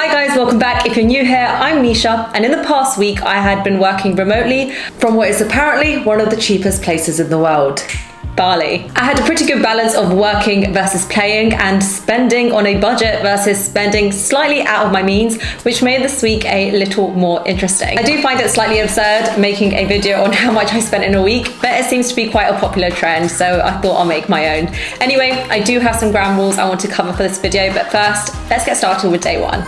Hi guys, welcome back. If you're new here, I'm Nisha, and in the past week I had been working remotely from what is apparently one of the cheapest places in the world, Bali. I had a pretty good balance of working versus playing and spending on a budget versus spending slightly out of my means, which made this week a little more interesting. I do find it slightly absurd making a video on how much I spent in a week, but it seems to be quite a popular trend, so I thought I'll make my own. Anyway, I do have some ground rules I want to cover for this video, but first, let's get started with day one.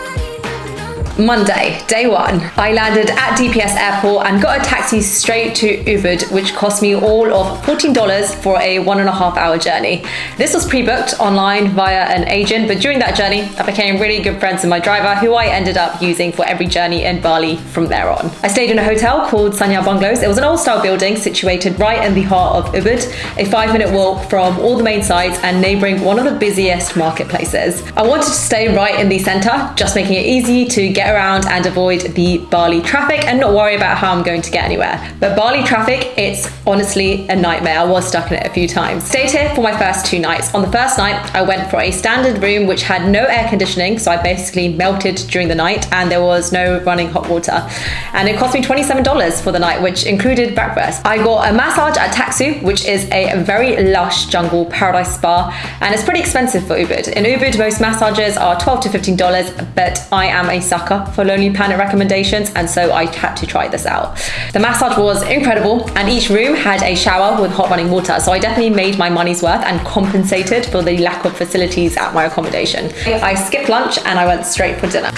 Monday, day one. I landed at DPS airport and got a taxi straight to Ubud, which cost me all of $14 for a 1.5 hour journey. This was pre-booked online via an agent, but during that journey, I became really good friends with my driver, who I ended up using for every journey in Bali from there on. I stayed in a hotel called Sanya Bungalows. It was an old-style building situated right in the heart of Ubud, a 5-minute walk from all the main sites and neighbouring one of the busiest marketplaces. I wanted to stay right in the centre, just making it easy to get around and avoid the Bali traffic and not worry about how I'm going to get anywhere. But Bali traffic, it's honestly a nightmare. I was stuck in it a few times. Stayed here for my first 2 nights. On the first night, I went for a standard room which had no air conditioning, so I basically melted during the night and there was no running hot water. And it cost me $27 for the night, which included breakfast. I got a massage at Taksu, which is a very lush jungle paradise spa, and it's pretty expensive for Ubud. In Ubud, most massages are $12 to $15, but I am a sucker for Lonely Planet recommendations, and so I had to try this out. The massage was incredible, and each room had a shower with hot running water, so I definitely made my money's worth and compensated for the lack of facilities at my accommodation. I skipped lunch and I went straight for dinner.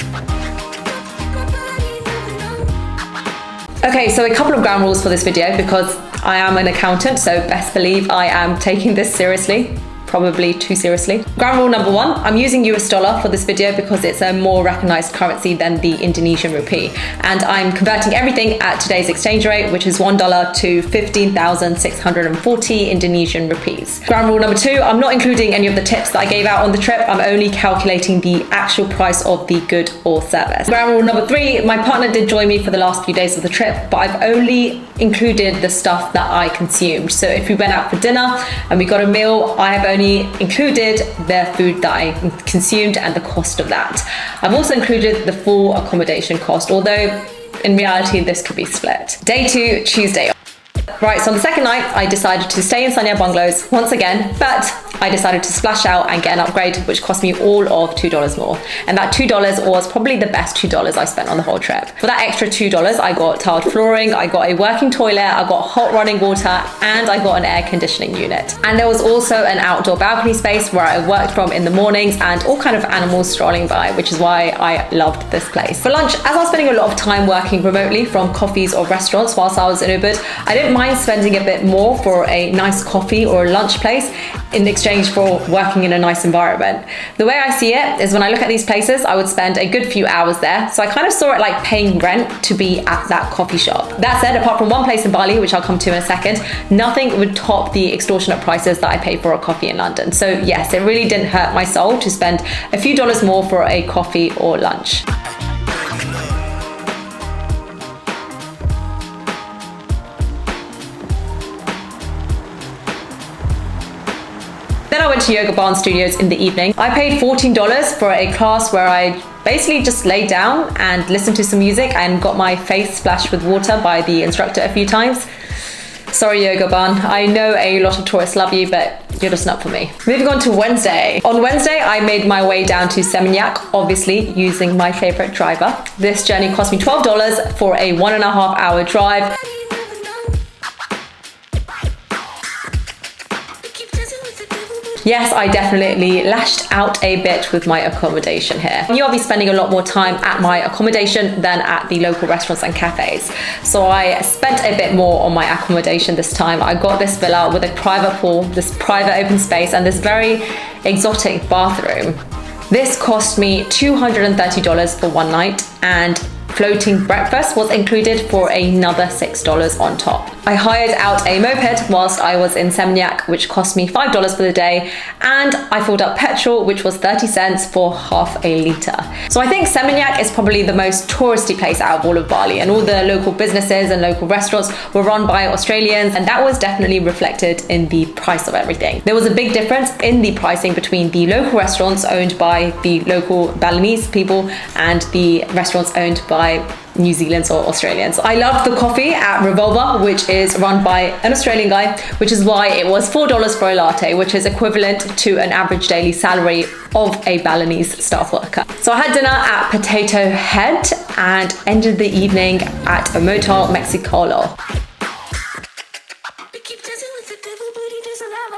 Okay, so a couple of ground rules for this video because I am an accountant, so best believe I am taking this seriously. Probably too seriously. Ground rule number 1, I'm using US dollar for this video because it's a more recognized currency than the Indonesian rupee. And I'm converting everything at today's exchange rate, which is $1 to 15,640 Indonesian rupees. Ground rule number 2, I'm not including any of the tips that I gave out on the trip. I'm only calculating the actual price of the good or service. Ground rule number 3, my partner did join me for the last few days of the trip, but I've only included the stuff that I consumed. So if we went out for dinner and we got a meal, I have only included the food that I consumed and the cost of that. I've also included the full accommodation cost, although in reality this could be split. Day 2, Tuesday. Right, so on the second night, I decided to stay in Sanya Bungalows once again, but I decided to splash out and get an upgrade, which cost me all of $2 more. And that $2 was probably the best $2 I spent on the whole trip. For that extra $2, I got tiled flooring, I got a working toilet, I got hot running water, and I got an air conditioning unit. And there was also an outdoor balcony space where I worked from in the mornings and all kind of animals strolling by, which is why I loved this place. For lunch, as I was spending a lot of time working remotely from coffees or restaurants whilst I was in Ubud, I didn't mind spending a bit more for a nice coffee or a lunch place in exchange for working in a nice environment. The way I see it is when I look at these places, I would spend a good few hours there. So I kind of saw it like paying rent to be at that coffee shop. That said, apart from one place in Bali, which I'll come to in a second, nothing would top the extortionate prices that I pay for a coffee in London. So yes, it really didn't hurt my soul to spend a few dollars more for a coffee or lunch. Then I went to Yoga Barn Studios in the evening. I paid $14 for a class where I basically just laid down and listened to some music and got my face splashed with water by the instructor a few times. Sorry, Yoga Barn. I know a lot of tourists love you, but you're just not for me. Moving on to Wednesday. On Wednesday, I made my way down to Seminyak, obviously using my favorite driver. This journey cost me $12 for a 1.5 hour drive. Yes, I definitely lashed out a bit with my accommodation here. I'll be spending a lot more time at my accommodation than at the local restaurants and cafes. So I spent a bit more on my accommodation this time. I got this villa with a private pool, this private open space, and this very exotic bathroom. This cost me $230 for one night, and floating breakfast was included for another $6 on top. I hired out a moped whilst I was in Seminyak, which cost me $5 for the day, and I filled up petrol, which was 30 cents for half a litre. So I think Seminyak is probably the most touristy place out of all of Bali, and all the local businesses and local restaurants were run by Australians, and that was definitely reflected in the price of everything. There was a big difference in the pricing between the local restaurants owned by the local Balinese people and the restaurants owned by New Zealanders or Australians. I loved the coffee at Revolver, which is run by an Australian guy, which is why it was $4 for a latte, which is equivalent to an average daily salary of a Balinese staff worker. So I had dinner at Potato Head and ended the evening at a Motel Mexicolo.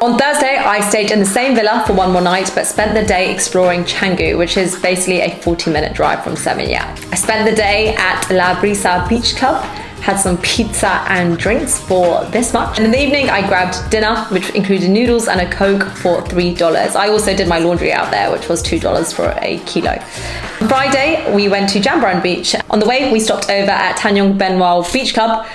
On Thursday, I stayed in the same villa for one more night, but spent the day exploring Canggu, which is basically a 40-minute drive from Seminyak. I spent the day at La Brisa Beach Club, had some pizza and drinks for this much. And in the evening, I grabbed dinner, which included noodles and a Coke for $3. I also did my laundry out there, which was $2 for a kilo. On Friday, we went to Jambaran Beach. On the way, we stopped over at Tanjung Benoit Beach Club. I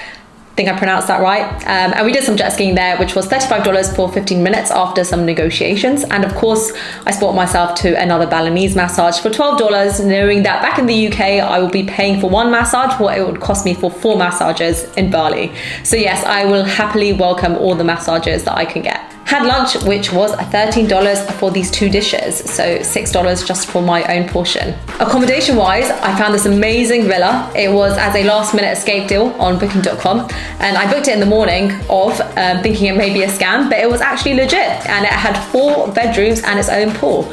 think I pronounced that right. And we did some jet skiing there, which was $35 for 15 minutes after some negotiations. And of course, I spoiled myself to another Balinese massage for $12, knowing that back in the UK, I will be paying for one massage what it would cost me for 4 massages in Bali. So yes, I will happily welcome all the massages that I can get. Had lunch, which was $13 for these 2 dishes, so $6 just for my own portion. Accommodation-wise, I found this amazing villa. It was as a last-minute escape deal on booking.com, and I booked it in the morning of thinking it may be a scam, but it was actually legit, and it had 4 bedrooms and its own pool.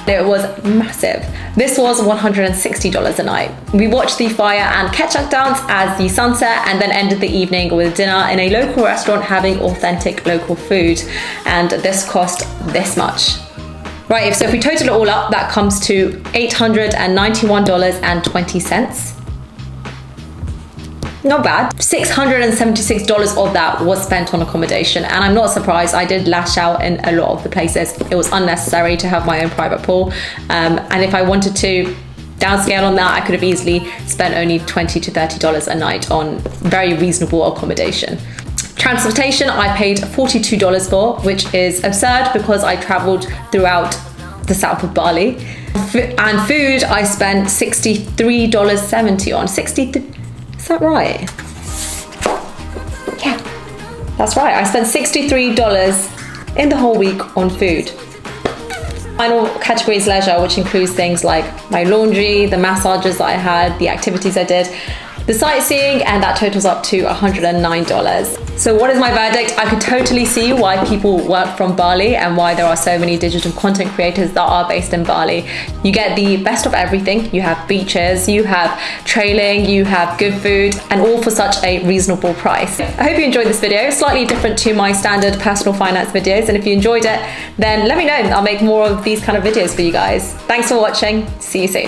It was massive. This was $160 a night. We watched the fire and ketchup dance as the sun set, and then ended the evening with dinner in a local restaurant having authentic local food. And this cost this much. Right, so if we total it all up, that comes to $891.20. Not bad. $676 of that was spent on accommodation, and I'm not surprised. I did lash out in a lot of the places. It was unnecessary to have my own private pool, and if I wanted to downscale on that, I could have easily spent only $20 to $30 a night on very reasonable accommodation. Transportation I paid $42 for, which is absurd because I traveled throughout the south of Bali. And food I spent $63.70 on. Is that right? Yeah, that's right. I spent $63 in the whole week on food. Final category is leisure, which includes things like my laundry, the massages that I had, the activities I did, the sightseeing, and that totals up to $109. So what is my verdict? I could totally see why people work from Bali and why there are so many digital content creators that are based in Bali. You get the best of everything. You have beaches, you have trailing, you have good food, and all for such a reasonable price. I hope you enjoyed this video. Slightly different to my standard personal finance videos, and if you enjoyed it, then let me know. I'll make more of these kind of videos for you guys. Thanks for watching. See you soon.